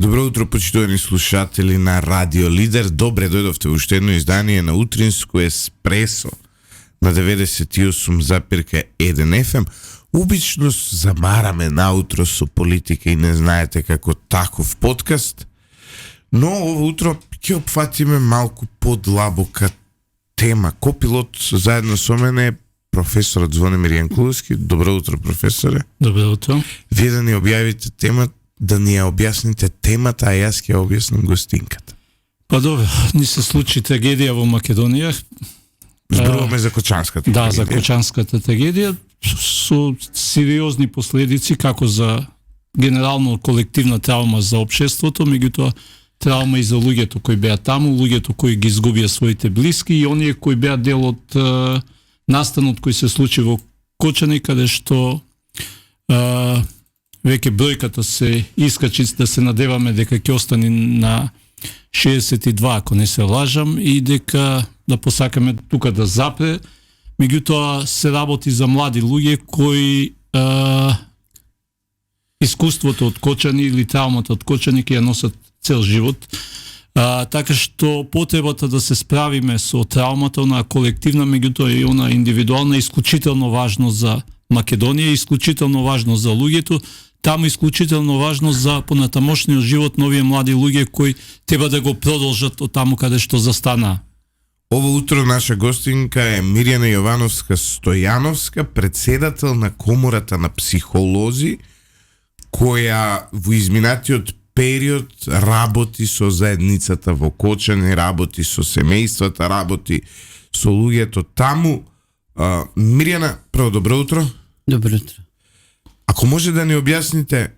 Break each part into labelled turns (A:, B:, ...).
A: Добро утро, почитувани слушатели на Радио Лидер. Добре дојдовте во уште едно издание на Утринско еспресо на 98,1 FM. Обично замараме наутро со политика и не знаете како таков подкаст, но ово утро ќе опфатиме малку подлабока тема. Копилот заедно со мене е професорот Звонимир Јанкуловски. Добро утро, професоре.
B: Добро утро.
A: Вие да ни објавите темата, да ни ја објасните темата, а јас ќе објаснам гостинката.
B: Па добро, ни се случи трагедија во Македонија.
A: Зборуваме за Кочанската трагедија.
B: Да, за Кочанската трагедија со сериозни последици како за генерално колективна травма за општеството, меѓутоа травма и за луѓето кои беа таму, луѓето кои ги изгубија своите блиски и оние кои беа дел од настанот кој се случи во Кочани, каде што веќе бројката се искачи, да се надеваме дека ќе остане на 62, ако не се лажам, и дека да посакаме тука да запре. Меѓутоа се работи за млади луѓе кои искуството од Кочани или травмата од Кочани ќе ја носат цел живот. Така што потребата да се справиме со травмата, она колективна, меѓутоа и она индивидуална, е исклучително важно за Македонија, исклучително важно за луѓето, таму исклучително важно за понатамошниот живот на овие млади луѓе кои треба да го продолжат од таму каде што застана.
A: Ово утро наша гостинка е Мирјана Јовановска Стојановска, председател на Комората на психолози, која во изминатиот период работи со заедницата во Кочани, работи со семејствата, работи со луѓето таму. Мирјана, прво добро утро.
C: Добро утро.
A: Ако може да ни објасните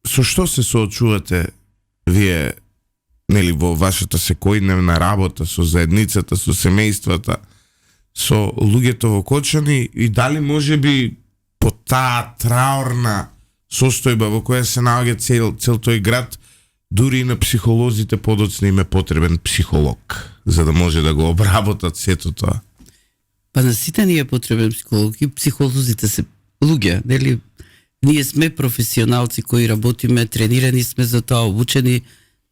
A: со што се соочувате вие, нели, во вашата секојдневна работа со заедницата, со семејствата, со луѓето во Кочани, и дали може би по таа траурна состојба во која се наоѓа цел тој град, дури и на психолозите подоцна им е потребен психолог, за да може да го обработат сето тоа?
C: Па на сите ни е потребен психолог, и психолозите се луѓе, нели? Ние сме професионалци кои работиме, тренирани сме за тоа, обучени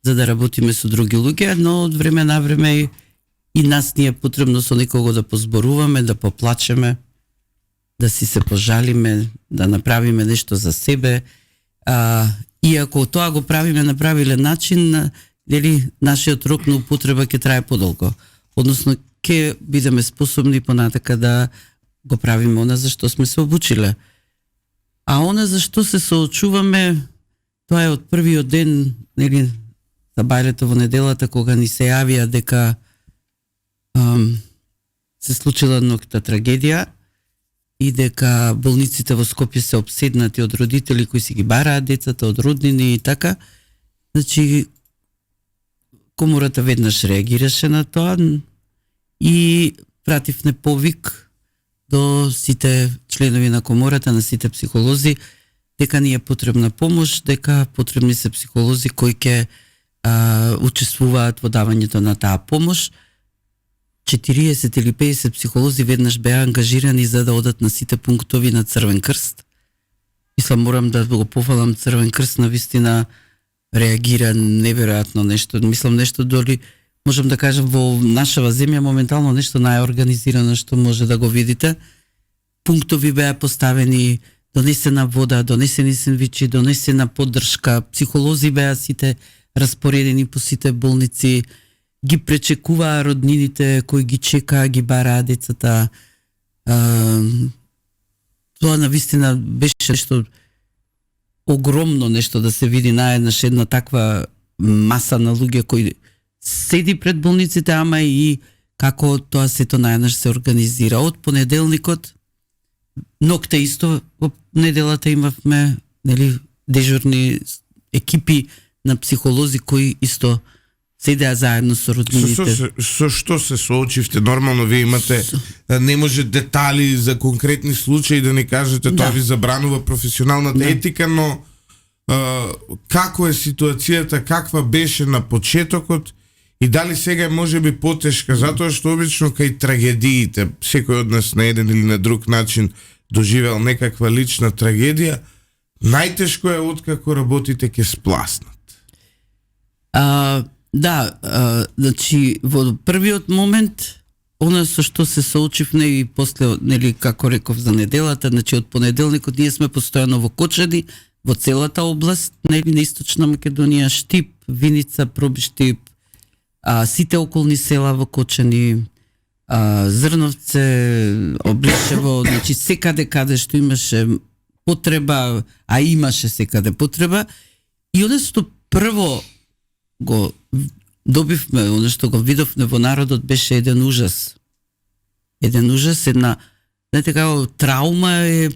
C: за да работиме со други луѓе, но од време на време и нас ни е потребно со некого да позборуваме, да поплачеме, да си се пожалиме, да направиме нешто за себе. И ако тоа го правиме на правилен начин, нели, нашиот рок на употреба ќе трае подолго. Односно, ќе бидеме способни понатака да го правиме она за што сме се обучиле. А она за што се соочуваме, тоа е од првиот ден, нели, за бајлето во неделата, кога ни се јавија дека се случила ноќта трагедија и дека болниците во Скопје се обседнати од родители кои си ги бараат децата, од роднини и така. Значи, Комората веднаш реагираше на тоа и пративме повик до сите членови на Комората, на сите психолози, дека ни е потребна помош, дека потребни се психолози кои ќе учествуваат во давањето на таа помош. 40 или 50 психолози веднаш беа ангажирани за да одат на сите пунктови на Црвен крст. Мислам, морам да го пофалам, Црвен крст навистина реагира неверојатно нешто. Мислам, нешто дори можам да кажам во нашава земја моментално нешто најорганизирано што може да го видите. Пунктови беа поставени, донесена вода, донесени сендвичи, донесена поддршка, психолози беа сите распоредени по сите болници, ги пречекуваа роднините кои ги чекаа, ги бараа децата. Тоа навистина беше нешто огромно нешто да се види наеднаш една таква маса на луѓе кои седи пред болниците, ама и како тоа сето наеднаш се организира. Од понеделникот, ноќта исто, во неделата имавме, нели, дежурни екипи на психолози кои исто седеа заедно со роднините.
A: Со што се соочивте? Нормално вие имате, не може детали за конкретни случаи да ни кажете, тоа ви забранува професионалната етика, но како е ситуацијата, каква беше на почетокот и дали сега е можеби потешка, затоа што обично кај трагедиите, секој од нас на еден или на друг начин доживел некаква лична трагедија, најтешко е откако работите ќе спласнат.
C: Значи во првиот момент она со што се соочивме и после, нели, како реков за неделата, значи од понеделникот ние сме постојано во Кочани, во целата област, нели, на Источна Македонија, Штип, Виница, Пробиштип, сите околни села во Кочани, Зрновце, Облишево, значи секаде каде што имаше потреба, а имаше секаде потреба, и оно што прво го добивме, оно што го видовме во народот беше еден ужас. Еден ужас, една, знаете како, траума е,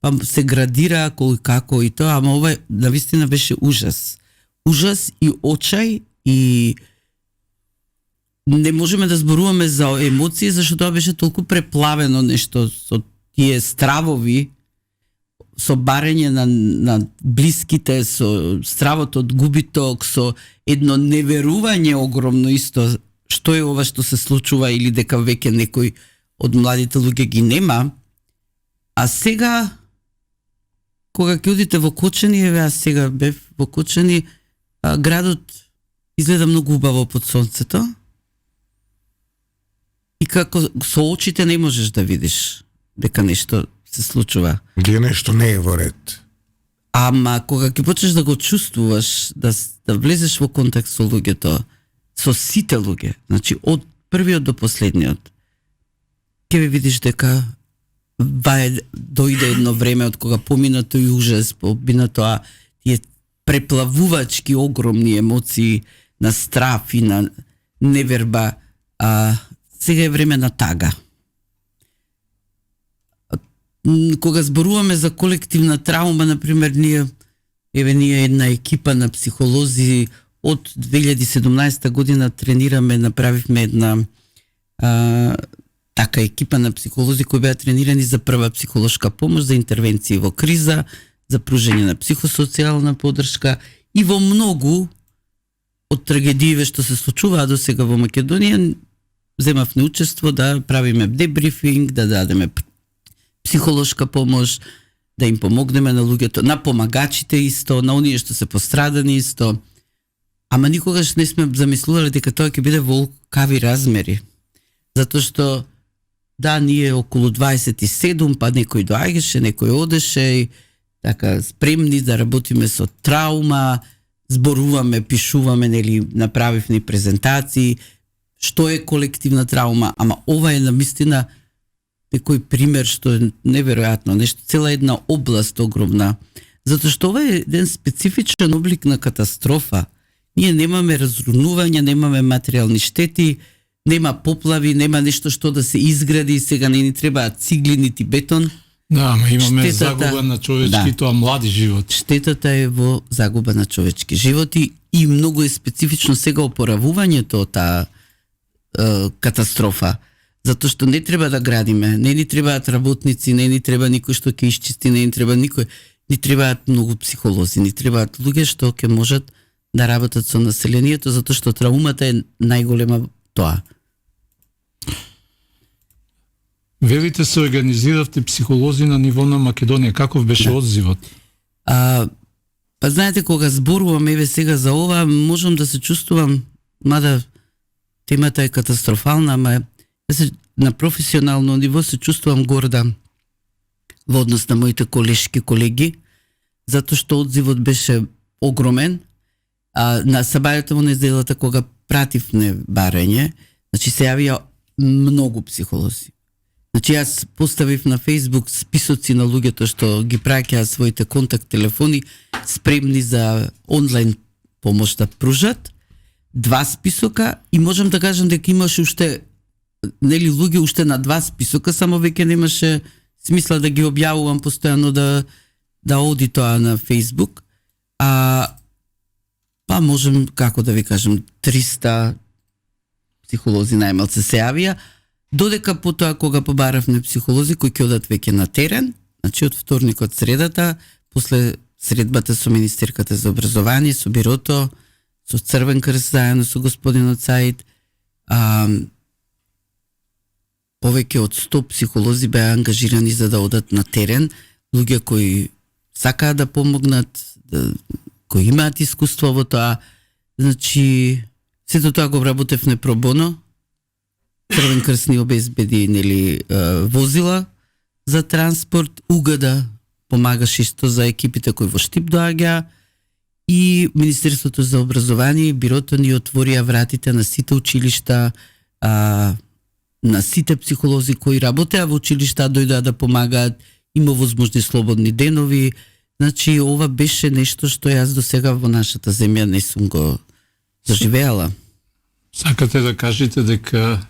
C: па се градира како и тоа, ама ова навистина беше ужас. Ужас и очај, и не можеме да зборуваме за емоции, зашто тоа беше толку преплавено нешто со тие стравови, со барење на блиските, со стравот од губиток, со едно неверување огромно исто што е ова што се случува или дека веќе некој од младите луѓе ги нема. А сега, кога ќе одите во Кочани, аз сега бев во Кочани, градот изгледа многу убаво под сонцето и како со очите не можеш да видиш дека нешто се случува.
A: Дека нешто не е во ред.
C: Ама кога ќе почнеш да го чувствуваш, да влезеш во контакт со луѓето, со сите луѓе, значи од првиот до последниот, ќе ви видиш дека дојде едно време од кога помина тој ужас, помина тоа тие преплавувачки огромни емоции на страф и на неверба, сега е време на тага. Кога зборуваме за колективна траума, например, ние една екипа на психолози од 2017 година тренираме, направивме една така екипа на психолози кои беа тренирани за прва психолошка помош, за интервенции во криза, за пружење на психосоцијална поддршка и во многу од трагедиите што се случуваа до сега во Македонија земавме учество да правиме дебрифинг, да дадеме психолошка помош, да им помогнеме на луѓето, на помагачите исто, на оние што се пострадани исто. Ама никогаш не сме замислувале дека тоа ќе биде во лукави размери. Затоа што да, ние околу 27, па некој доаѓаше, некој одеше и така спремни да работиме со траума, зборуваме, пишуваме, нели, направивме презентации, што е колективна траума, ама ова е навистина некој пример што е неверојатно, нешто, цела една област огромна, затоа што ова е еден специфичен облик на катастрофа. Ние немаме разрунување, немаме материјални штети, нема поплави, нема нешто што да се изгради, сега не ни требаат цигли нити бетон.
B: Да, ама имаме загуба на човечки, тоа млади живот.
C: Штетата е во загуба на човечки животи и многу е специфично сега опоравувањето од таа катастрофа. Затоа што не треба да градиме, не ни требаат работници, не ни треба никој што ќе исчисти, не ни треба никој, ни требаат многу психолози, ни требаат луѓе што ќе можат да работат со населението, затоа што траумата е најголема тоа.
B: Велите се организиравте психолози на ниво на Македонија, каков беше одзивот?
C: Па знаете, кога зборувам еве сега за ова, можам да се чувствувам, мада темата е катастрофална, ама на професионално ниво се чувствувам горда во однос на моите колешки колеги, затоа што одзивот беше огромен. На сабајата во неделата кога пративме барање, значи се јавија многу психолози. Значи јас поставив на Facebook списоци на луѓето што ги праќаат своите контакт телефони спремни за онлайн помош да пружат, 2 списока и можам да кажам дека имаше уште нели луѓе уште на 2 списока, само веќе немаше смисла да ги објавувам постојано да оди тоа на Facebook. Па можем, како да ви кажам, 300 психолози најмалце се јавија, додека потоа кога побаравме психолози кои ќе одат веќе на терен, значи од вторникот средата, после средбата со Министерката за образование, со бирото, со Црвен крст заедно со господинот Саид, повеќе од 100 психолози беа ангажирани за да одат на терен, луѓе кои сакаат да помогнат, кои имаат искуство во тоа, Значи, сето тоа го вработевме пробоно. Црвен крст ни обезбеди, нели, возила за транспорт, УГД помагаше исто за екипите кои во Штип доаѓа, и Министерството за образование и бирото ни отворија вратите на сите училишта, на сите психолози кои работеа во училишта, дојдоа да помагаат, има возможни слободни денови. Значи, ова беше нешто што јас до сега во нашата земја не сум го заживеала.
B: Сакате да кажете дека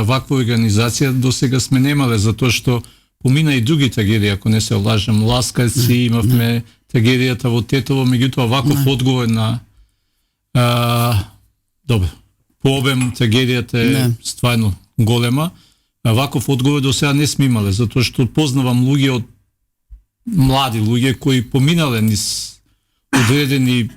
B: ваква организација до сега сме немале, затоа што помина и други трагедии, ако не се лажам, Ласкарци, имавме трагедијата во Тетово, меѓутоа ваков одговор на добро, по обем трагедијата е стварно голема, а ваков одговор до сега не сме имале, затоа што познавам луѓе од млади луѓе кои поминале низ одредени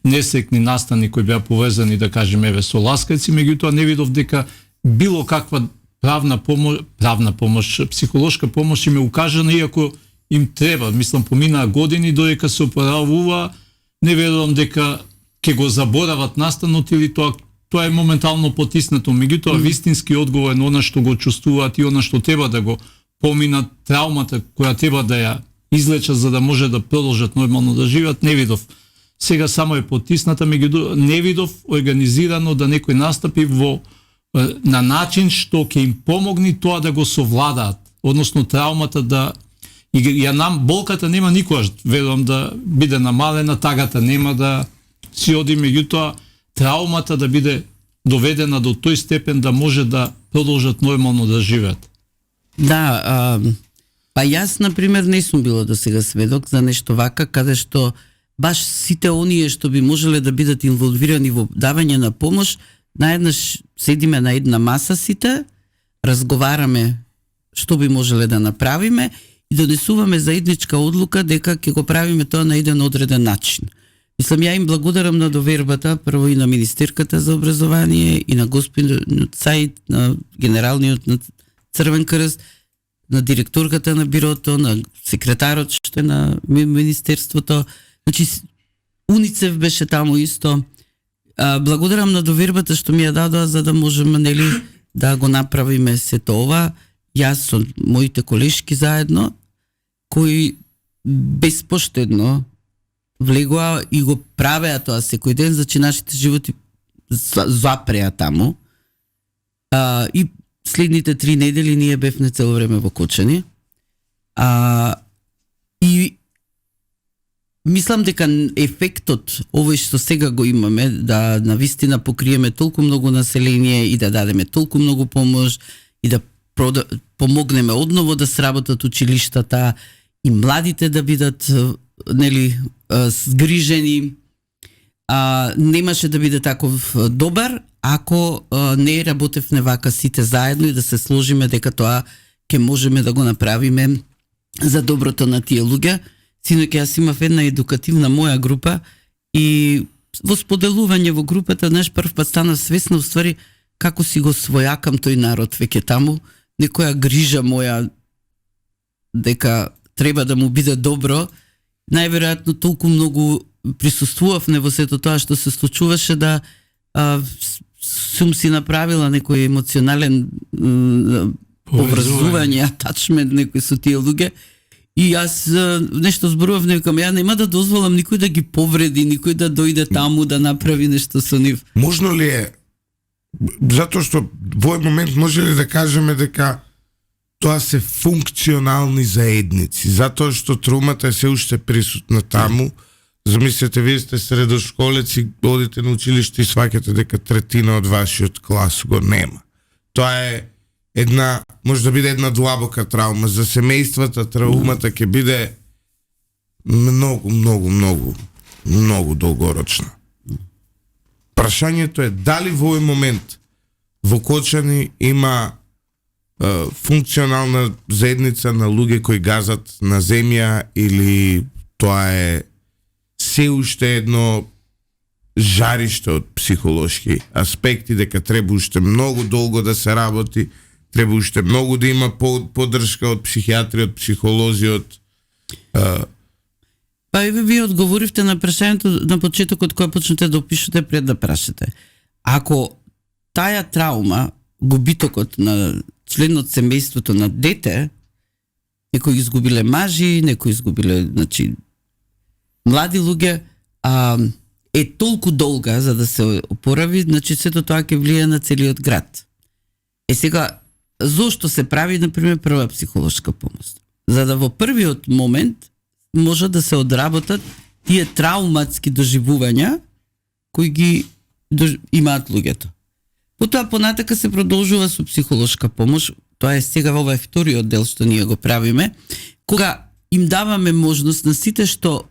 B: несекни настани кои беа повезани, да кажеме, со Ласкарци, меѓутоа не видов дека било каква правна помош, психолошка помош им е укажана, иако им треба. Мислам, поминаа години додека се оправува, не верувам дека ќе го заборават настанот или тоа е моментално потиснато. Меѓутоа, вистински одговор на она што го чувствуваат и она што треба да го поминат, траумата која треба да ја излечат за да може да продолжат нормално да живеат, не видов. Сега само е потисната, меѓутоа не видов организирано да некој настапи на начин што ќе им помогни тоа да го совладаат, односно траумата да ја нам болката нема никогаш, верувам, да биде намалена, тагата нема да си оди, меѓутоа траумата да биде доведена до тој степен да може да продолжат нормално да живеат.
C: Да, па јас, например, не сум била до сега сведок за нешто вака, каде што баш сите оние што би можеле да бидат инволвирани во давање на помош, наеднаш седиме на една маса сите, разговараме што би можеле да направиме и донесуваме заедничка одлука дека ќе го правиме тоа на еден одреден начин. Мислам, ја им благодарам на довербата, прво и на Министерката за образование, и на господин Цаид, на генералниот на Црвен крст, на директорката на бирото, на секретарот што е на Министерството. Значи, УНИЦЕФ беше таму исто. Благодарам на довербата што ми ја дадоа за да можеме, нели, да го направиме сето ова. Јас со моите колешки заедно, кои безпоштедно влегоа и го правеа тоа секој ден, значи нашите животи запреа таму. И следните 3 недели ние бевме цело време во Кочани. И мислам дека ефектот овој што сега го имаме, да навистина покриеме толку многу население и да дадеме толку многу помош и да помогнеме одново да сработат училиштата и младите да бидат, нели, згрижени, немаше да биде таков добар ако не работевме вака сите заедно и да се сложиме дека тоа ќе можеме да го направиме за доброто на тие луѓе. Синоќ јас имав една едукативна моја група и во споделување во групата, знаеш, прв пат станав свесна уствари како си го својакам тој народ веќе таму, некоја грижа моја дека треба да му биде добро. Најверојатно толку многу присуствувавме во сето тоа што се случуваше да сум си направила некој емоционален поврзување, атачмент некој со тие луѓе. И јас нешто зборував, некам, ја нема да дозволам никој да ги повреди, никој да дојде таму да направи нешто со нив.
A: Можно ли е, затоа што во овој момент може ли да кажеме дека тоа се функционални заедници, затоа што траумата е се уште присутна таму. Замислете, вие сте средошколеци, одите на училиште и сваќате дека третина од вашиот клас го нема. Тоа е една, може да биде една длабока траума. За семејствата траумата ќе биде многу долгорочна. Прашањето е дали во овој момент во Кочани има функционална заедница на луѓе кои газат на земја, или тоа е се уште едно жариште од психолошки аспекти, дека треба уште многу долго да се работи, треба уште многу да има поддршка од психијатри, од психолози, од
C: Па еве вие одговоривте на прашањето на почетокот кога почнете да опишете пред да прашате. Ако таа траума, губитокот на член од семејството на дете, некои изгубиле мажи, некои изгубиле, значи, млади луѓе, е толку долга за да се опорави, значи сето тоа ќе влие на целиот град. Сега, зошто се прави, например, прва психолошка помош? За да во првиот момент може да се одработат тие трауматски доживувања кои ги имаат луѓето. Потоа понатака се продолжува со психолошка помош, тоа е сега во овој вториот дел што ние го правиме, кога им даваме можност на сите што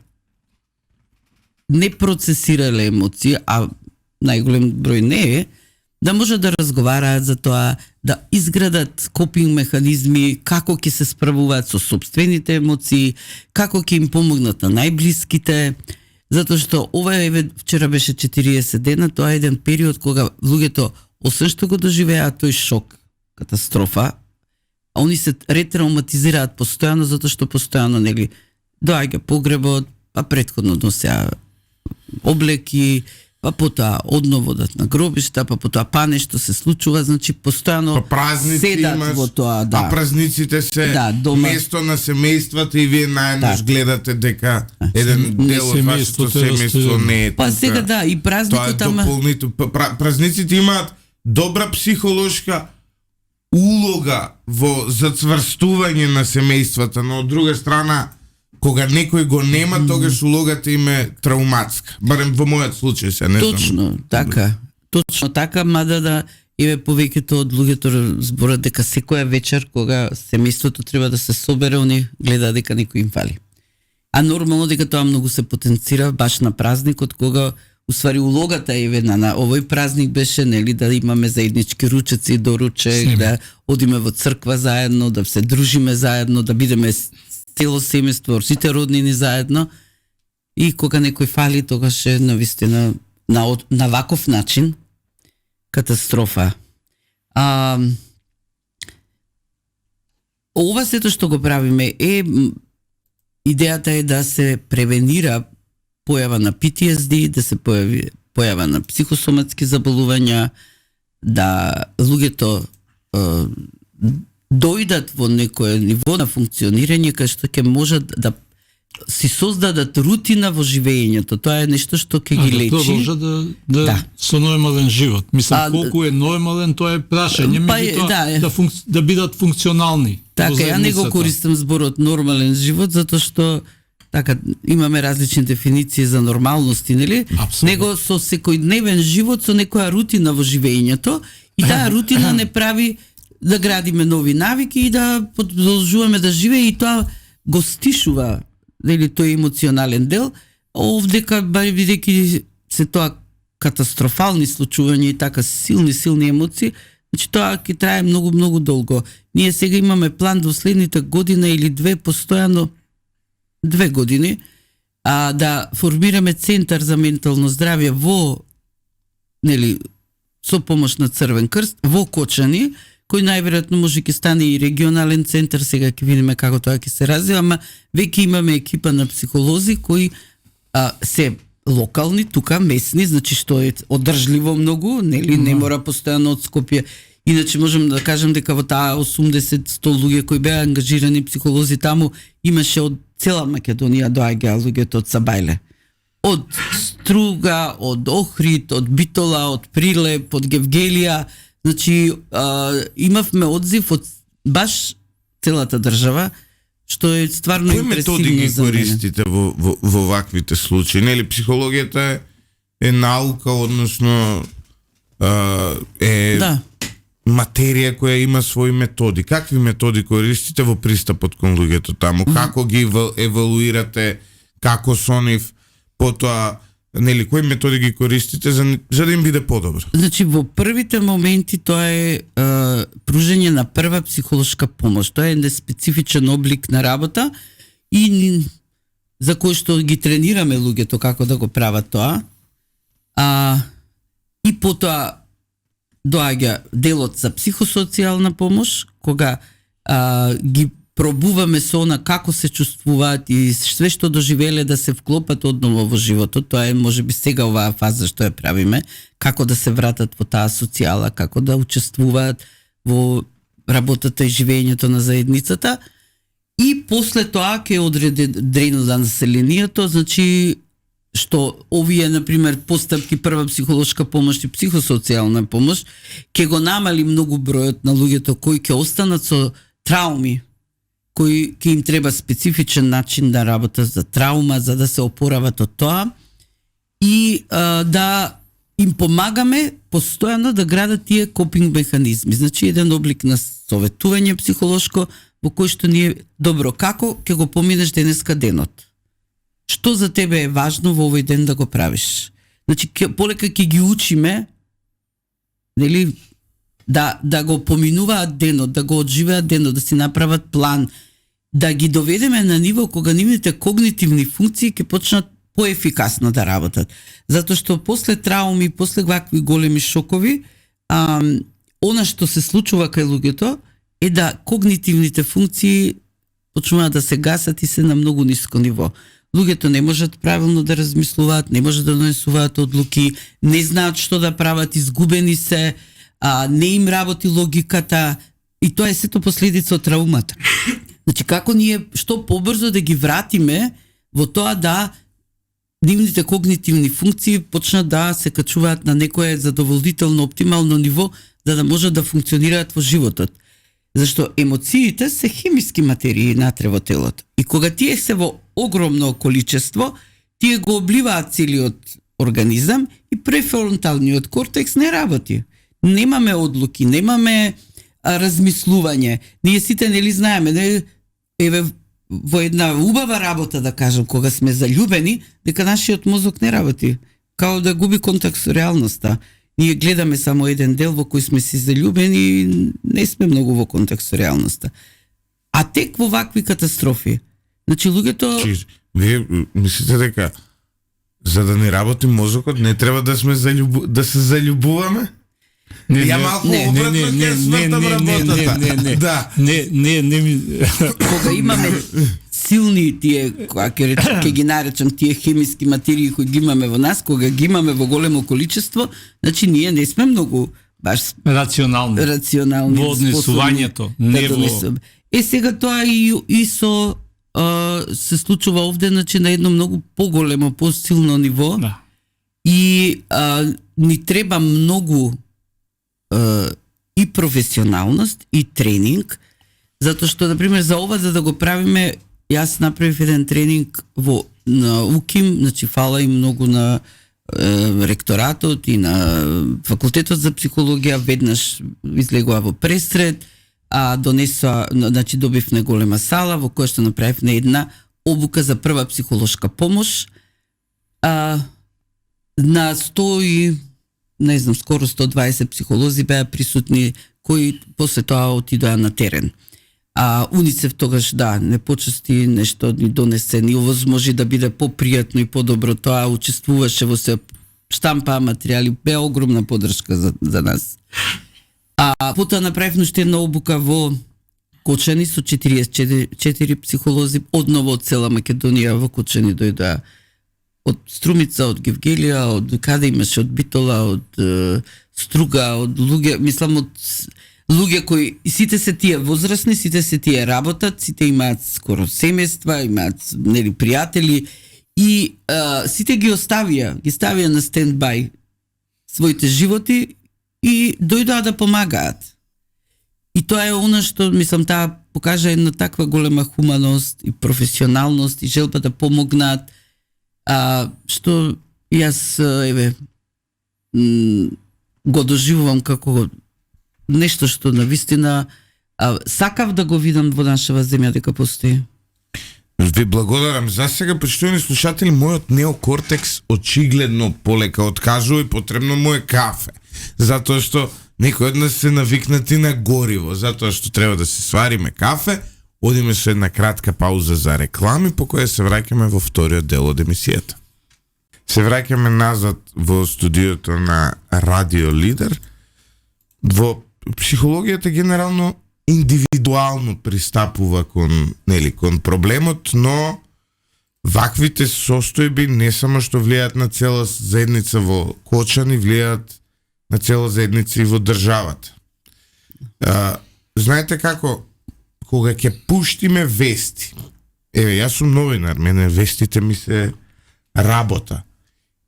C: не процесирале емоции, а најголем број не е, да може да разговараат за тоа, да изградат копинг механизми, како ќе се справуваат со собствените емоции, како ќе им помогнат на најблиските, затоа што ова е, вчера беше 40 дена, тоа е еден период кога луѓето, освен што го доживеаат тој шок, катастрофа, а они се ретрауматизираат постојано, затоа што постојано нели доаѓа погребот, па претходно носеа облеки, па потоа одново одат на гробишта, па потоа нешто се случува, значи постојано седат во тоа, да.
A: А празниците се место на семејствата и вие наеднаш гледате дека еден дел од вашето семејство не е.
C: Па сега да, и празникот тама.
A: Празниците имаат добра психолошка улога во зацврстување на семејствата, но од друга страна кога некој го нема, тогаш улогата им е трауматска. Барем во мојот случај се, не знам.
C: Точно така, мада да еве повеќето од луѓето зборат дека секоја вечер кога семејството треба да се собере, они гледаат дека некој им фали. А нормално дека тоа многу се потенцира баш на празникот, кога уствари улогата еве на овој празник беше нели да имаме заеднички ручеци, доручек, да одиме во црква заедно, да се дружиме заедно, да бидеме цело семејство, сите роднини заедно, и кога некој фали, тогаш е навистина на ваков начин катастрофа. Ова сето што го правиме е идејата е да се превенира појава на PTSD, да се појава на психосоматски заболувања, да луѓето дојдат во некое ниво на функционирање кај што ќе можат да си создадат рутина во живењето. Тоа е нешто што ќе ги лечи.
B: Тоа може да со нормален живот. Мислам, колку е нормален, тоа е прашање, да бидат функционални.
C: Така, ја не го користам зборот нормален живот, затоа што така имаме различни дефиниции за нормалности, нели? Него со секојдневен живот, со некоја рутина во живењето, и таа рутина не прави да градиме нови навики и да продолжуваме да живее, и тоа го стишува, нели, тој емоционален дел, овдека бидејќи се тоа катастрофални случувања и така силни емоции, значи тоа ќе трае многу долго. Ние сега имаме план до следните година или две, постојано 2 години, да формираме центар за ментално здравје во, нели, со помош на Црвен крст во Кочани, кој најверојатно може ќе стане и регионален центар, сега ќе видиме како тоа ќе се развива, ама веќе имаме екипа на психолози кои се локални, тука местни, значи што е одржливо многу, нели, не мора постојано од Скопје. Иначе можам да кажам дека во таа 80-100 луѓе кои беа ангажирани психолози таму, имаше од цела Македонија доаѓаа луѓето од Сабајле. Од Струга, од Охрид, од Битола, од Прилеп, од Гевгелија. Значи, имавме одзив од баш целата држава, што е стварно импресивно.
A: Кои методи ги користите во ваквите случаи? Нели психологијата е наука, односно материја која има своји методи. Какви методи користите во пристапот кон луѓето таму? Како ги евалуирате, како со нив, потоа, нели, кои методи ги користите за да им биде подобро?
C: Значи, во првите моменти тоа е пружење на прва психолошка помош. Тоа е специфичен облик на работа и за кој што ги тренираме луѓето како да го прават тоа. И потоа доаѓа делот за психосоцијална помош, кога ги пробуваме со она како се чувствуваат и све што доживеле да се вклопат одново во животот. Тоа е можеби сега оваа фаза што ја правиме, како да се вратат во таа социјала, како да учествуваат во работата и живењето на заедницата. И после тоа ќе одредено за населението, значи што овие, например, постапки прва психолошка помош и психосоцијална помош, ќе го намали многу бројот на луѓето кои ќе останат со трауми, кои ќе им треба специфичен начин да работат за траума, за да се опорават од тоа и да им помагаме постојано да градат тие копинг механизми. Значи, еден облик на советување психолошко во кој што ние, добро, како ќе го поминеш денеска денот? Што за тебе е важно во овој ден да го правиш? Значи, полека ќе ги учиме, нели, да го поминуваат денот, да го одживеат денот, да си направат план, да ги доведеме на ниво кога нивните когнитивни функции ќе почнат поефикасно да работат. Затоа што после трауми, после вакви големи шокови, она што се случува кај луѓето е да когнитивните функции почнуваат да се гасат и се на многу ниско ниво. Луѓето не можат правилно да размислуваат, не можат да донесуваат одлуки, не знаат што да прават, изгубени се, не им работи логиката и тоа е сето последица од траумата. Значи, како ние што побрзо да ги вратиме во тоа да нивните когнитивни функции почнат да се качуваат на некое задоволително, оптимално ниво, за да можат да функционираат во животот. Зашто емоциите се хемиски материи натре во телото. И кога тие се во огромно количество, тие го обливаат целиот организам и префронталниот кортекс не работи. Немаме одлуки, немаме размислување. Ние сите нели знаеме, не, еве во една убава работа, да кажем, кога сме заљубени, дека нашиот мозок не работи. Као да губи контакт со реалноста. Ние гледаме само еден дел во кој сме си заљубени и не сме многу во контакт со реалноста. А тек во вакви катастрофи. Значи, луѓето...
A: Вие мислите дека за да не работи мозокот, не треба да сме да се заљубуваме? Ја малку обратно ќе свртам работата. Да.
B: Не.
C: Кога имаме силни тие, ќе ги наречам тие хемиски материи кои ги имаме во нас, кога ги имаме во големо количество, значи ние не сме многу баш рационални
B: во однесувањето, не во...
C: Сега тоа и со се случува овде, значи на едно многу поголемо, посилно ниво.
B: Да.
C: И ни треба многу и професионалност и тренинг, затоа што, например, за ова да го правиме, јас направив еден тренинг на УКИМ, значи фала и многу на ректоратот и на факултетот за психологија, веднаш излегува во пресред, донесоа, значи добив на голема сала во која што направив на една обука за прва психолошка помош, на 100 и не знам, скоро 120 психолози беа присутни, кои после тоа отидоа на терен. УНИЦЕФ тогаш, да, не почести нешто ни донесе, ни овозможи да биде попријатно и подобро. Тоа учествуваше во се штампа материјали, беа огромна поддршка за нас. Потоа направив уште една обука во Кочани со 44 психолози, одново од цела Македонија во Кочани дојдоа од Струмица, од Гевгелија, од каде имаше, од Битола, од Струга, од луѓе, мислам од луѓе кои, сите се тие возрастни, сите се тие работат, сите имаат скоро семејства, имаат нели пријатели и сите ги ставија на стендбај своите животи и дојдоа да помагаат. И тоа е она што, мислам, таа покажа една таква голема хуманост и професионалност и желба да помогнат, што јас го доживувам како нешто што навистина сакав да го видам во нашава земја дека постои.
A: Ви благодарам. За сега, почитувани слушатели, мојот неокортекс очигледно полека откажува и потребно му е кафе. Затоа што некој од нас се навикнати на гориво, затоа што треба да си свариме кафе, одиме со една кратка пауза за реклами, по која се враќаме во вториот дел од емисијата. Се враќаме назад во студиото на Радио Лидер. Во психологијата генерално индивидуално пристапува кон проблемот, но ваквите состојби не само што влијаат на цела заедница во Кочани, влијаат на цела заедница и во државата. Знаете како, кога ќе пуштиме вести, јас сум новинар, мене вестите ми се работа.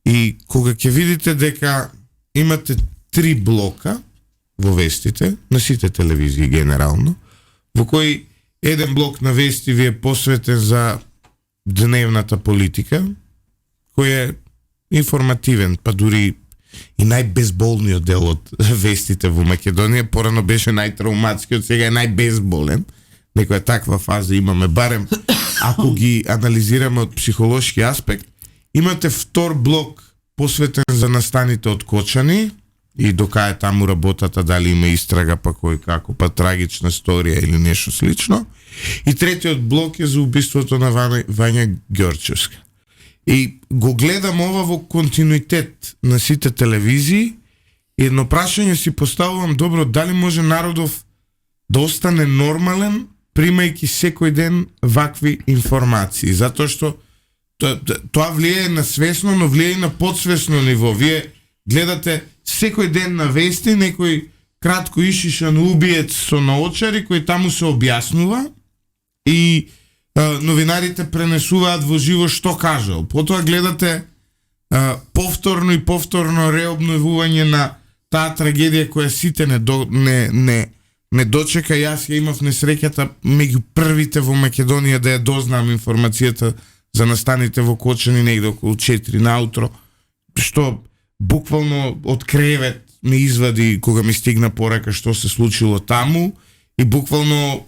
A: И кога ќе видите дека имате 3 блока во вестите, на сите телевизии генерално, во кој еден блок на вести ви е посветен за дневната политика, кој е информативен, па дури и најбезболниот дел од вестите во Македонија, порано беше најтрауматскиот, сега е најбезболен. Некоја таква фаза имаме, барем ако ги анализираме од психолошки аспект. Имате втор блок посветен за настаните од Кочани и докај таму работата, дали има истрага, па кој како, па трагична сторија или нешто слично. И третиот блок е за убиството на Вања Ѓорчевска. И го гледам ова во континуитет на сите телевизии и едно прашање си поставувам, добро, дали може народов да остане нормален примајќи секој ден вакви информации, затоа што тоа влијае на свесно, но влијае и на подсвесно ниво. Вие гледате секој ден на вести некој кратко ишишан убиец со наочари кој таму се објаснува и новинарите пренесуваат во живо што кажал. Потоа гледате повторно и повторно реобновување на таа трагедија која сите не дочека. Јас ја имав несреќата меѓу првите во Македонија да ја дознам информацијата за настаните во Кочани негде околу 4 наутро, што буквално од кревет ми извади кога ми стигна порака што се случило таму и буквално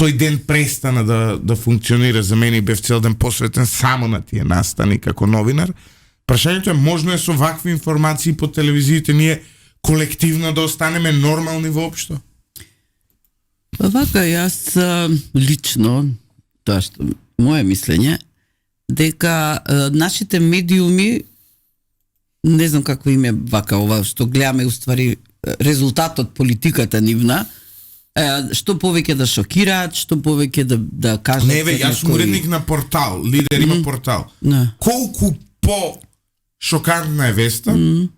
A: тој ден престана да функционира за мене и бев цел ден посветен само на тие настани како новинар. Прашањето е, можно е со вакви информации по телевизиите ние колективно да останеме нормални воопшто?
C: Вака, јас лично, тоа што моје мислење, дека нашите медиуми, не знам какво име вака ова, што гледаме уствари резултатот политиката нивна, што повеќе да шокираат, што повеќе да кажат...
A: Не, јас сум уредник на портал, Лидер има портал. Колку по шокантна е веста,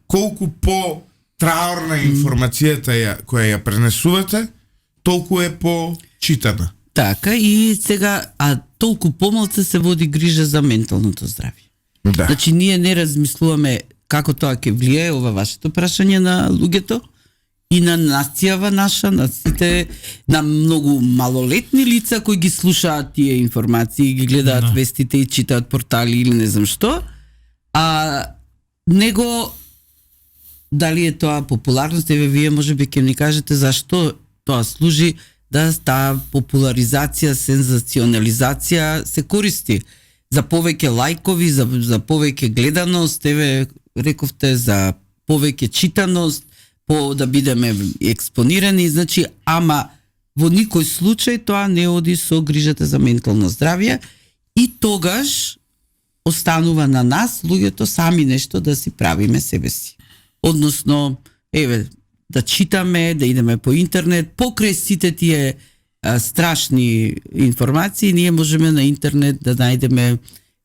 A: колку по траурна информацијата која ја пренесувате, толку е по читана.
C: Така, и сега, толку помалку се води грижа за менталното здравје.
A: Да.
C: Значи, ние не размислуваме како тоа ќе влијае ова вашето прашање на луѓето и на нацијава наша, на многу малолетни лица кои ги слушаат тие информации, ги гледаат вестите и читаат портали или не знам што, него дали е тоа популарност, вие можеби ќе ни кажете зашто тоа служи да таа популаризација, сензационализација се користи за повеќе лајкови, за повеќе гледаност, рековте за повеќе читаност, да бидеме експонирани, значи, ама во никој случај тоа не оди со грижата за ментално здравје и тогаш останува на нас, луѓето, сами нешто да си правиме себе си. Односно, да читаме, да идеме по интернет, покрај сите тие страшни информации, ние можеме на интернет да најдеме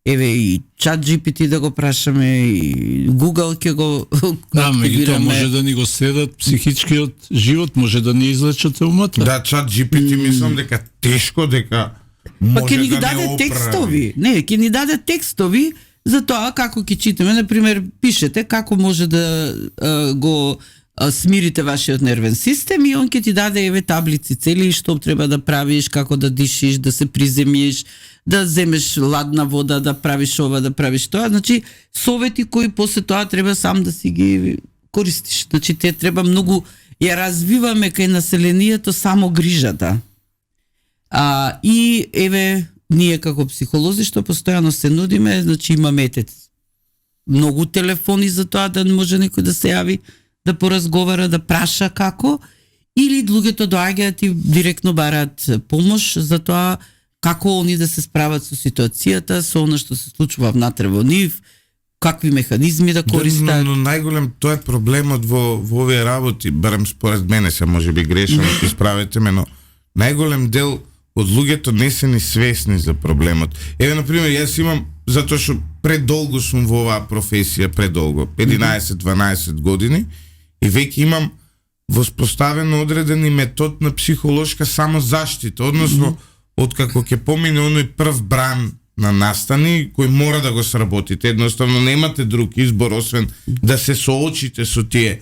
C: и чат GPT да го прашаме, и Google ќе го
B: активираме. Може да ни го следат психичкиот живот, може да ни излечат умот.
A: Да, чат GPT мислам дека тешко, дека може
C: ќе ни
A: да
C: даде
A: не оправи.
C: текстови. Не, ќе ни даде текстови за тоа како ќе читаме. Например, пишете како може да го смирите вашиот нервен систем и он ќе ти даде таблици цели што треба да правиш, како да дишиш, да се приземиш, да земеш ладна вода, да правиш ова, да правиш тоа. Значи, совети кои после тоа треба сам да си ги користиш. Значи, те треба многу ја развиваме кај населението само грижата. И ние како психолози што постојано се нудиме, значи имаме многу телефони за тоа да може некој да се јави, да поразговара, да праша како, или луѓето доаѓаат и директно бараат помош за тоа како они да се справат со ситуацијата, со она што се случува внатре во нив, какви механизми да користат.
A: Но најголем тоа е проблемот во овие работи, барем според мене, се може би грешам, исправете ме, но најголем дел од луѓето не се ни свесни за проблемот. Еве, например, јас имам, затоа што предолго сум во оваа професија, предолго, 11-12 години, и веќе имам воспоставено одредени метод на психолошка самозаштита, односно, откако ќе помине оној прв бран на настани, кој мора да го сработите. Едноставно немате друг избор, освен да се соочите со тие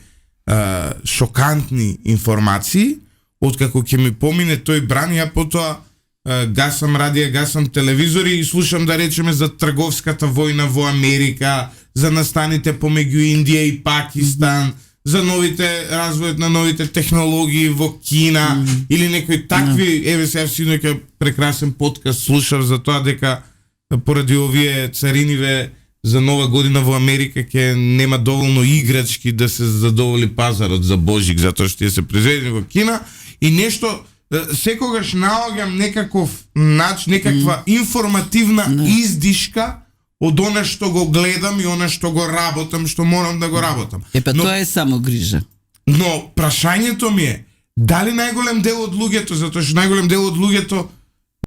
A: шокантни информации. Откако ќе ми помине тој бран, ја потоа гасам радија, гасам телевизори и слушам, да речеме, за трговската војна во Америка, за настаните помеѓу Индија и Пакистан, за новите развојот на новите технологии во Кина, или некои такви, еве сега синоќа прекрасен подкаст слушав за тоа дека поради овие цариниве за нова година во Америка ќе нема доволно играчки да се задоволи пазарот за Божик, затоа што се произведени во Кина, и нешто секогаш наоѓам некаков некаква информативна издишка од она што го гледам и она што го работам, што морам да го работам.
C: Тоа е само грижа.
A: Но прашањето ми е, дали најголем дел од луѓето, затоа што најголем дел од луѓето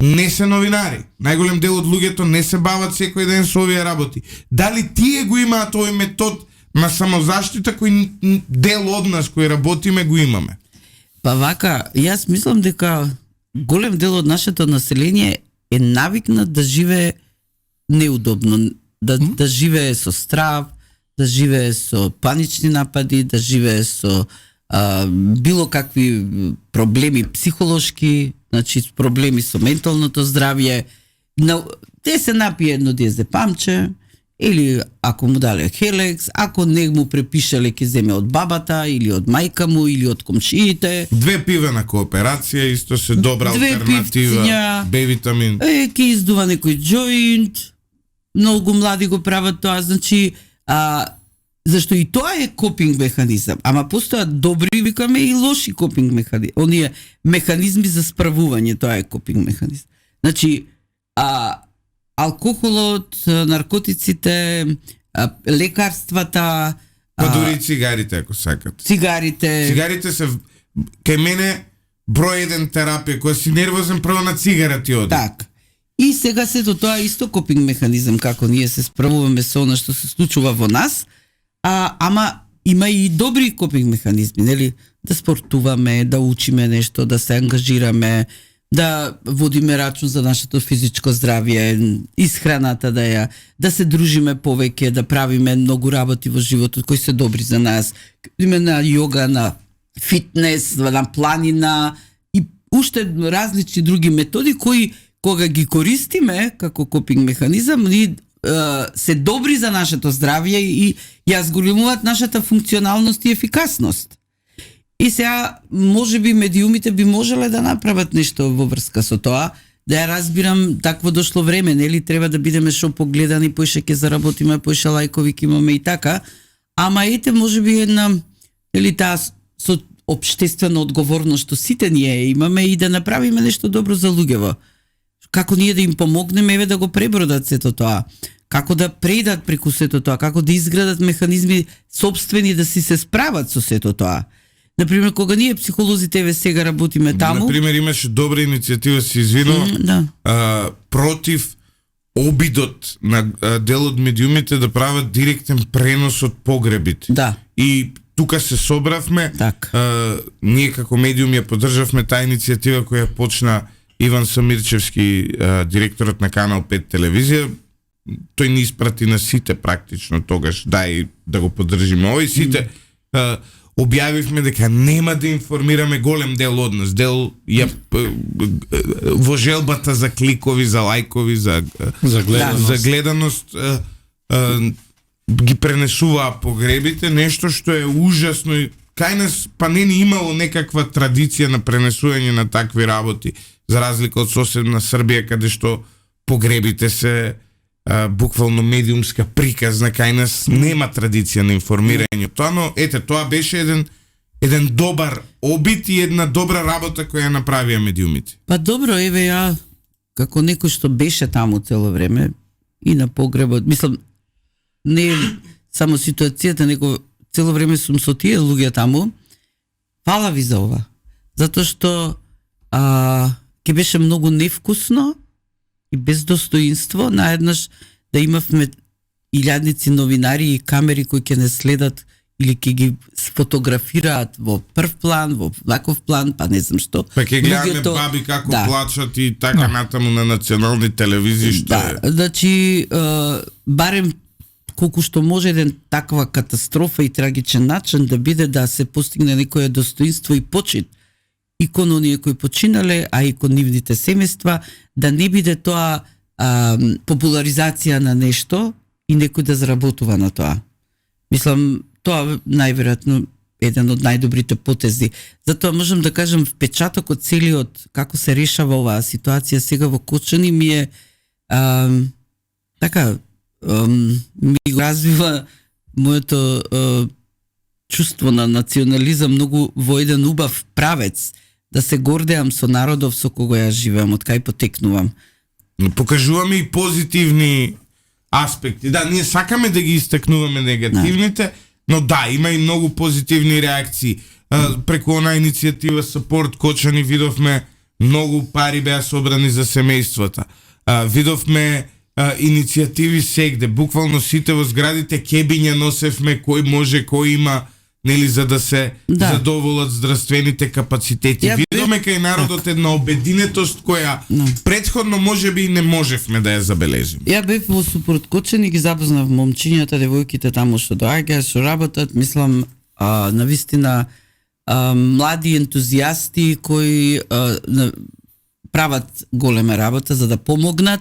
A: не се новинари, најголем дел од луѓето не се бават секој ден со овие работи, дали тие го имаат овој метод на самозаштита кој дел од нас кој работиме го имаме?
C: Па вака, јас мислам дека голем дел од нашето население е навикнат да живее неудобно, да живее со страв, да живее со панични напади, да живее со било какви проблеми психолошки, значи проблеми со менталното здравје. Те се напие едно диазепамче, или ако му дале хелекс, ако не му препишале ќе земе од бабата, или од мајка му, или од комшиите.
A: 2 пивена кооперација, исто се добра алтернатива, Б-витамин.
C: Ќе издува некој джоинт, многу млади го прават тоа, значи, зашто и тоа е копинг механизам, ама постојат добри, викаме, и лоши копинг механизми. Оние механизми за справување, тоа е копинг механизм. Значи, алкохолот, наркотиците, лекарствата,
A: па дури цигарите, ако сакате. Цигарите се кај мене број 1 терапија, која си нервозен, прво на цигара ти оди.
C: Так. И сега сето тоа исто копинг механизам, како ние се справуваме со она што се случува во нас, ама има и добри копинг механизми, нели? Да спортуваме, да учиме нешто, да се ангажираме, да водиме рачун за нашето физичко здравје, исхраната да се дружиме повеќе, да правиме многу работи во животот кои се добри за нас, име на јога, на фитнес, на планина и уште различни други методи кои кога ги користиме како копинг механизам, се добри за нашето здравје и ја зголемуваат нашата функционалност и ефикасност. И сега, може би, медиумите би можеле да направат нешто во врска со тоа, да ја разбирам, такво дошло време, нели, треба да бидеме шо погледани, поише ќе заработиме, поише лајкови ќе имаме и така, ама ете, може би една, нели, таа со општествена одговорност што сите ние имаме и да направиме нешто добро за луѓево. Како ние да им помогнеме, еве да го пребродат сето тоа, како да преидат преку сето тоа, како да изградат механизми собствени да си се справат со сето тоа. Например, кога ние психолозите еве сега работиме таму...
A: Например, имаше добра иницијатива, се извинувам, против обидот на дел од медиумите да прават директен пренос од погребите.
C: Да.
A: И тука се собравме, ние како медиум ја поддржавме таа иницијатива која почна Иван Самирчевски, директорот на Канал 5 телевизија. Тој ни испрати на сите практично тогаш, дај да го поддржиме овој, сите објавивме дека нема да информираме голем дел од нас, во желбата за кликови, за лајкови, за гледаност, ги пренесуваа погребите, нешто што е ужасно. Кај нас па не ни имало некаква традиција на пренесување на такви работи, за разлика од соседна Србија, каде што погребите се буквално медиумска приказна, кај нас нема традиција на информирање. Тоа, но ете, тоа беше еден добар обид и една добра работа која направија медиумите.
C: Па добро, еве ја, како некој што беше таму цело време и на погребот, мислам, не само ситуацијата, него цело време сум со тие луѓе таму. Фала ви за ова. Затоа што ќе беше многу невкусно и без достоинство наеднаш да имавме илјадници новинари и камери кои ќе не следат или ќе ги сфотографираат во прв план, во ваков план, па не знам што.
A: Па ќе гледаме баби како плачат и така натаму на национални телевизии што е.
C: Значи барем колку што може еден таква катастрофа и трагичен начин да биде да се постигне некое достоинство и почит и кон оние кои починале, а и кон нивните семејства, да не биде тоа популаризација на нешто и некој да заработува на тоа. Мислам, тоа најверојатно еден од најдобрите потези. Затоа можам да кажам впечатокот целиот како се решава оваа ситуација сега во Кочани ми е така ми го развива моето чувство на национализам многу во еден убав правец, да се гордеам со народов со кого ја живеам, од кај потекнувам.
A: Покажуваме и позитивни аспекти. Да, ние сакаме да ги истакнуваме негативните, но да, има и многу позитивни реакции. Преку онаа иницијатива Support Кочани видовме многу пари беа собрани за семејствата. Видовме иницијативи сегде, буквално сите во зградите кебиња носевме кој може, кој има, нели, за да се задоволат здравствените капацитети. Видовме кај народот една обединетост која претходно можеби и не можевме да ја забележиме.
C: Ја бев во Support Кочани, ги запознав момчињата, девојките таму што доаѓаат, што работат, мислам, навистина млади ентузијасти кои прават голема работа за да помогнат.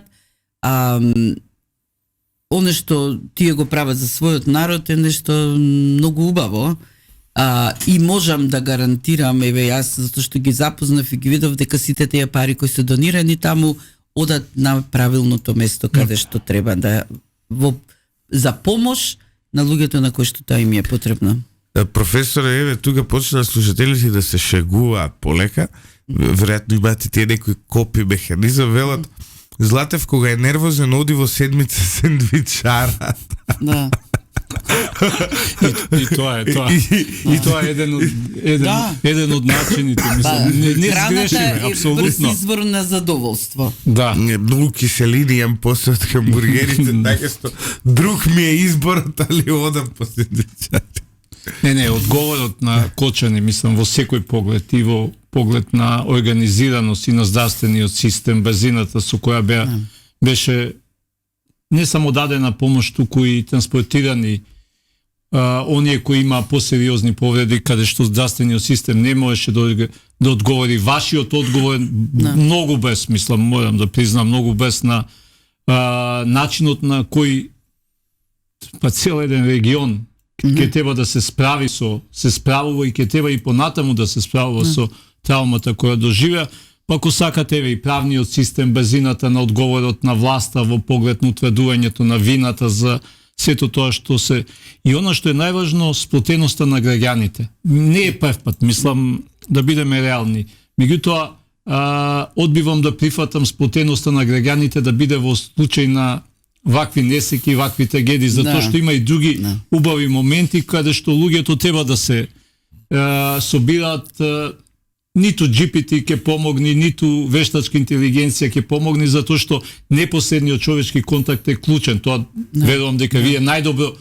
C: Оне што тие го прават за својот народ е нешто многу убаво. И можам да гарантирам, еве јас, затоа што ги запознав и ги видов дека сите тие пари кои се донирани таму одат на правилното место каде што треба да за помош на луѓето на кои што тоа им е потребно.
A: Професоре, еве тука почна слушателите да се шегуваат полека. Веројатно имате тие некои копи механизам, велат Златев кога е нервозен оди во седмица сендвичара.
C: Да.
B: И тоа е еден од начините, мислам. Не сгрешиме, апсолутно.
C: Брз извор на задоволство.
B: Да.
A: Многу киселини јам после од хамбургерите, така што друг ми е изборот, али одам по сендвичари.
B: Не, одговорот на Кочани, мислам, во секој поглед и во поглед на организираност и на здравствениот систем, базината со која беше не само дадена помош, туку и транспортирани оние кои има посериозни повреди, каде што здравствениот систем не можеше да одговори. Вашиот одговор многу без, мислам, морам да признам, многу без на начинот на кој цел еден регион ќе треба да се справува и ќе треба и понатаму да се справува со траумата која доживеа. Па ако сакате и правниот систем, базината на одговорот на власта во поглед на утврдувањето на вината за сето тоа што се... И она што е најважно, сплотеноста на граѓаните. Не е прв пат, мислам, да бидеме реални. Меѓутоа, одбивам да прифатам сплотеноста на граѓаните да биде во случај на вакви несеки, вакви трагедии, затоа што има и други убави моменти каде што луѓето треба да се собираат. Ниту GPT ќе помогни, ниту вештачка интелигенција ќе помогни, затоа што непосредниот човечки контакт е клучен. Тоа верувам дека вие најдобро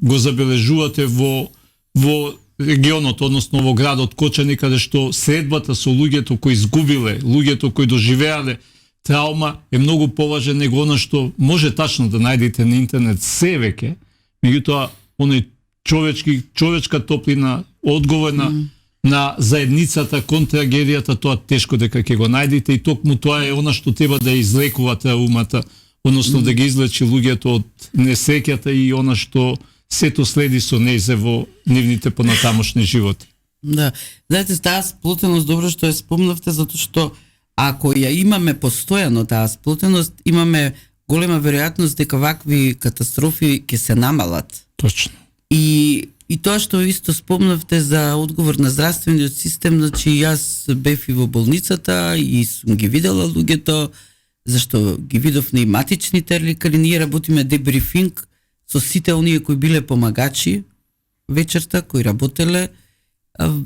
B: го забележувате во регионот, односно во градот Кочани, каде што средбата со луѓето кои изгубиле, луѓето кои доживеале траума е многу поважен него она што може тачно да најдете на интернет се веќе, меѓутоа оној човечка топлина, одговорна на заедницата кон трагедијата, тоа тешко дека ќе го најдете, и токму тоа е она што треба да излекува траумата, односно да ги излечи луѓето од несреќата и она што сето следи со нејзе во нивните понатамошни животи.
C: Да, знаете, таа сплотеност добро што ја спомнавте, затоа што ако ја имаме постојано таа сплотеност, имаме голема веројатност дека вакви катастрофи ќе се намалат.
B: Точно.
C: И тоа што исто спомнавте за одговор на здравствениот систем, значи јас бев и во болницата и сум ги видела луѓето, зашто ги видов на и матичните лекари, ние работиме дебрифинг со сите оние кои биле помагачи вечерта, кои работеле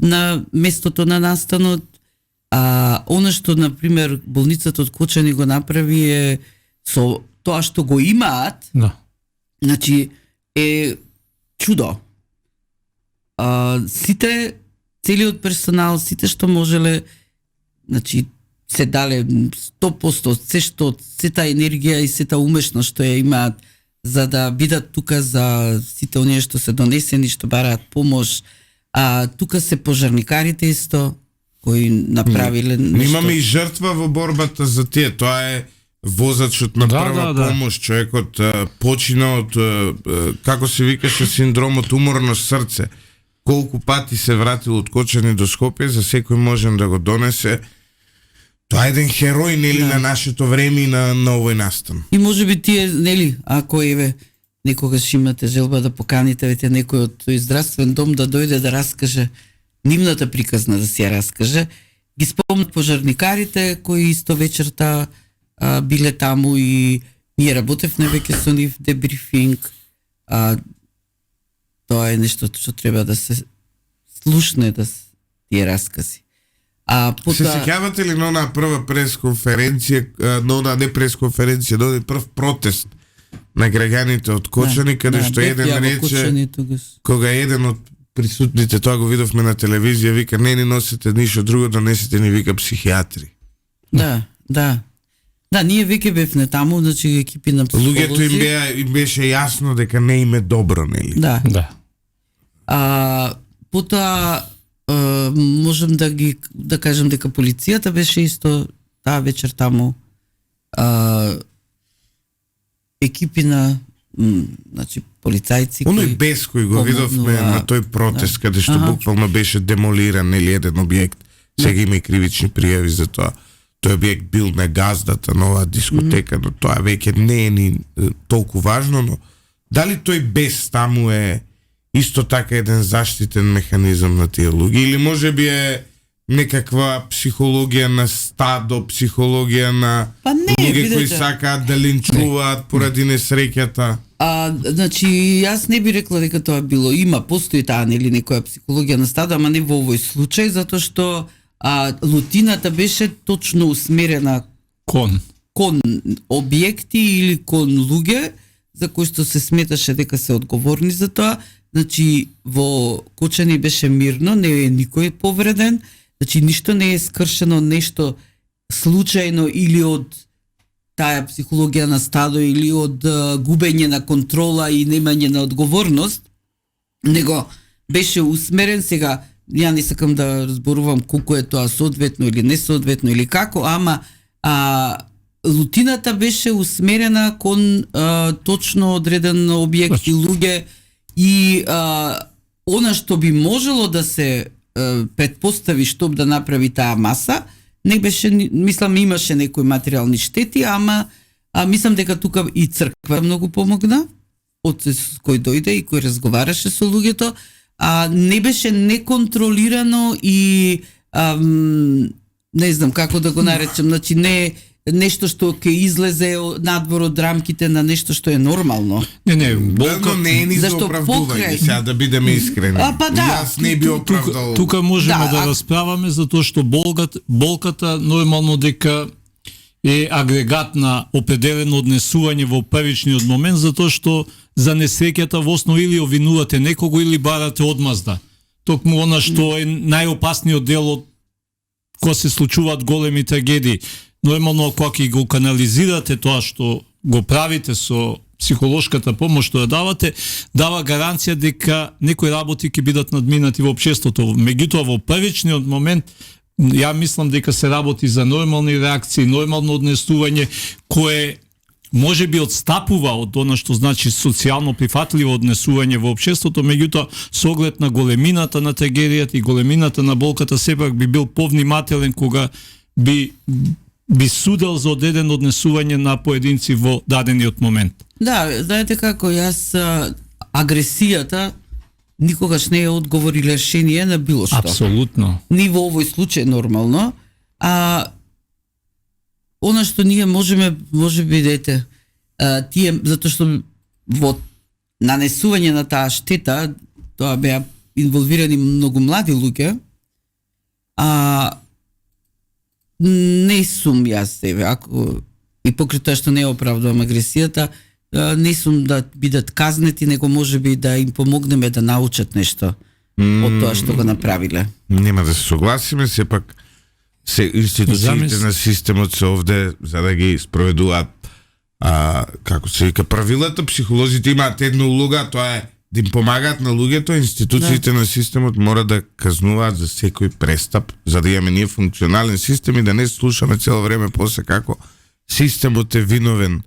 C: на местото на настанот. Она што, например, болницата од Кочани го направи е со тоа што го имаат,
B: Да.
C: значи е чудо. Сите, целиот персонал, сите што можеле, значи се дале 100%, сета енергија и сета умешност што ја имаат за да бидат тука за сите оние што се донесени, што бараат помош. Тука се пожарникарите исто, кои направиле нешто.
A: Имаме и жртва во борбата за тие. Тоа е возачот на прва помош, човекот почина од, како се викаше, синдромот уморно срце. Колку пати се вратил од Кочани до Скопје, за секој можем да го донесе. Тоа е еден херој, нели, на нашето време и на овој настан.
C: И може би тие, нели, ако некогаш имате желба да поканите некој од тој здравствен дом да дојде да раскаже нивната приказна, да си ја раскаже, ги спомнат пожарникарите кои исто вечерта биле таму и ние работевме веќе со нив дебрифинг. Тоа е нешто што треба да се слушне, да се тие раскази.
A: Се сеќавате ли на онаа прва пресконференција, на онаа не пресконференција, на прв протест на граѓаните од Кочани, каде што еден рече, кога еден од присутните, тоа го видовме на телевизија, вика, не ни носите ништо друго, донесете ни, вика, психијатри.
C: Да, ние веќе бевме таму, значи екипи на психолози.
A: Луѓето им беше јасно дека не им е добро, нели?
C: Да. Потоа можем да кажем дека полицијата беше исто таа вечер таму. Екипи на значи полицајци
A: оној бес кој го видовме на тој протест, каде што буквално беше демолиран или еден објект, сега има и кривични пријави за тоа. Тој објект бил на газдата на оваа дискотека, но тоа веќе не е ни толку важно, но дали тој бес таму е исто така еден заштитен механизам на тие луѓе, или може би е некаква психологија на стадо, психологија на луѓе кои сакаат да линчуваат поради несреќата?
C: Значи, јас не би рекла дека тоа било. Постои таа, нели, некоја психологија на стадо, ама не во овој случај, затоа што лутината беше точно усмерена кон објекти или кон луѓе за кои што се сметаше дека се одговорни за тоа. Значи, во Кочани беше мирно, не е никој повреден, значи ништо не е скршено, нешто случајно или од таа психологија на стадо или од губење на контрола и немање на одговорност, него беше усмерен. Сега ја не сакам да разборувам колку е тоа соодветно или несоодветно или како, ама лутината беше усмерена кон точно одреден објект и луѓе и она што би можело да се предпостави што да направи таа маса, не беше, мислам, имаше некои материјални штети, ама мислам дека тука и црква многу помогна, од кој дојде и кој разговараше со луѓето, не беше неконтролирано и не знам како да го наречем, значи не нешто што ќе излезе надвор од рамките на нешто што е нормално.
A: Не, не е ни за оправдување, сега да бидеме искрени. Јас не би оправдал.
B: Тука можеме да расправаме затоа што болката нормално дека е агрегат на определено однесување во првичниот момент, затоа што за несреќата во основа или обвинувате некого или барате одмазда. Токму она што е најопасниот дел од кога се случуваат големи трагедии. Нормално, кога ќе го канализирате тоа што го правите со психолошката помош што ја давате, дава гаранција дека некои работи ќе бидат надминати во општеството. Меѓутоа, во првичниот момент, ја мислам дека се работи за нормални реакции, нормално однесување, кое може би отстапува од она што значи социјално прифатливо однесување во општеството, меѓутоа, со оглед на големината на трагедијата и големината на болката, сепак би бил повнимателен кога би судел за одредено однесување на поединци во дадениот момент. Да,
C: знаете како, јас агресијата никогаш не е одговор или решение на било што.
B: Апсолутно.
C: Ни во овој случај нормално, она што ние можеме, може би, тие, затоа што во нанесување на таа штета, тоа беа инволвирани многу млади луѓе, не сум јас себе, ако и покрај тоа што не оправдувам агресијата, не сум да бидат казнети, него можеби да им помогнеме да научат нешто од тоа што го направиле.
A: Нема да се согласиме, сепак се институциите на системот се овде за да ги спроведуваат како се вика правилата. Психолозите имаат една улога, тоа е да им помагаат на луѓето, институциите на системот мора да казнуваат за секој престап, за да имаме ние функционален систем и да не слушаме цело време после како системот е виновен.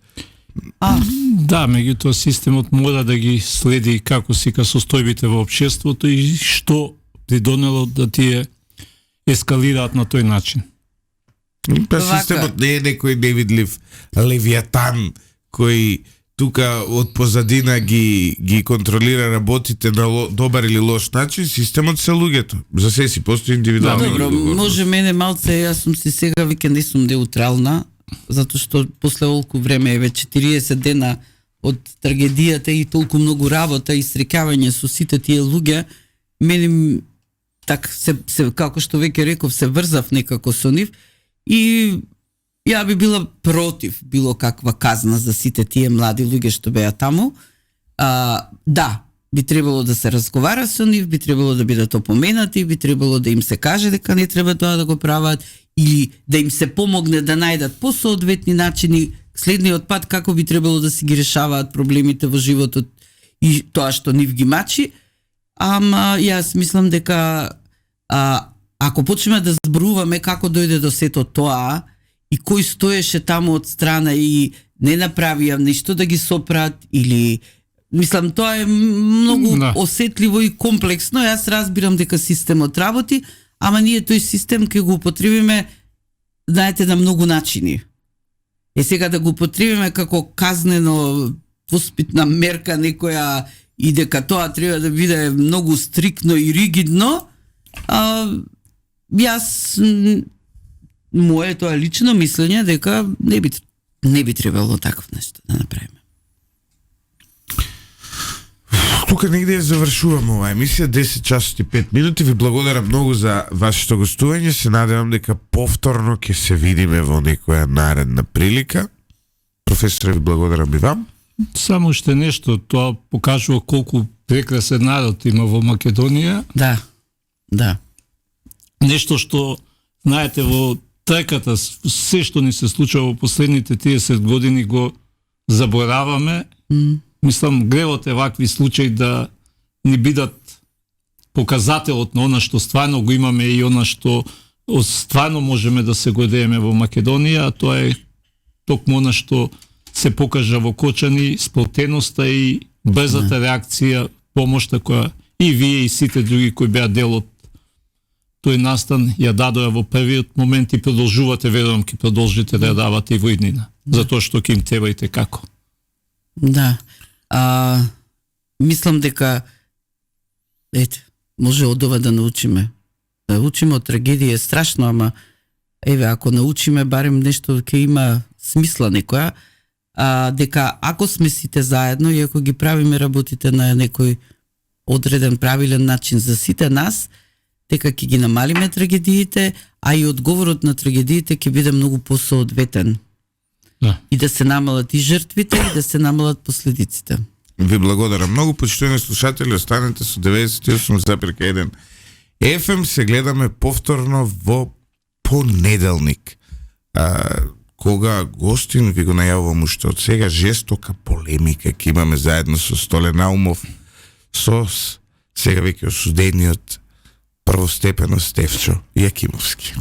B: Да, меѓутоа системот мора да ги следи како сика состојбите во општеството и што придонело да тие ескалираат на тој начин.
A: Па системот не е некој невидлив левијатан кој тука од позадина ги контролира работите на добар или лош начин. Системот се луѓето. За се си постои индивидуална
C: одговорност. Може мене малце, јас сум си сега веќе не сум неутрална, затоа што после толку време е веќе 40 дена од трагедијата и толку многу работа и среќавање со сите тие луѓе, мене так се како што веќе реков, се врзав некако со нив и ја би била против било каква казна за сите тие млади луѓе што беа таму. Да, би требало да се разговара со нив, би требало да бидат опоменати, би требало да им се каже дека не треба тоа да го прават или да им се помогне да најдат посоодветни начини следниот пат како би требало да си ги решаваат проблемите во животот и тоа што нив ги мачи. Ама јас мислам дека ако почнеме да зборуваме како дојде до сето тоа и кој стоеше таму од страна и не направија ништо да ги сопрат или мислам тоа е многу осетливо и комплексно. Јас разбирам дека системот работи, ама ние тој систем ќе го употребиме, знаете, на многу начини. Сега да го употребиме како казнено воспитна мерка некоја и дека тоа треба да биде многу стрикно и ригидно, јас моето е лично мислење дека не би требало таков нешто да направиме.
A: Тука негде ја завршуваме оваа емисија, 10 часот и 5 минути. Ви благодарам многу за вашето гостување. Се надевам дека повторно ќе се видиме во некоја наредна прилика. Професоре, ви благодарам и вам.
B: Само уште нешто, тоа покажува колку прекрасен народ има во Македонија.
C: Да.
B: Нешто што, знаете, во трката, се што ни се случува во последните 30 години го забораваме. Мислам, гревот е вакви случаи да ни бидат показателот на она што стварно го имаме и она што стварно можеме да се гордееме во Македонија, а тоа е токму она што се покажа во Кочани, сплотеноста и брзата реакција, помошта која и вие и сите други кои беа дел од тој настан ја дадоа во првиот момент и продолжувате, верувам, ќе продолжите да ја давате и во иднина, затоа што ќе им треба и како.
C: Да. Мислам дека може од ова да научиме. Да учиме од трагедија е страшно, ама ако научиме барем нешто ќе има смисла некоја, дека ако сме сите заедно и ако ги правиме работите на некој одреден правилен начин за сите нас, дека ќе ги намалиме трагедиите, а и одговорот на трагедиите ќе биде многу посоодветен.
B: Да.
C: И да се намалат и жртвите и да се намалат последиците.
A: Ви благодарам многу, почитувани слушатели, останете со 98,1 FM. Се гледаме повторно во понеделник. Кога гостин, ви го најавувам уште од сега, жестока полемика ќе имаме заедно со Столе Наумов, со сега веќе осудениот првостепено Стефчо Јакимовски.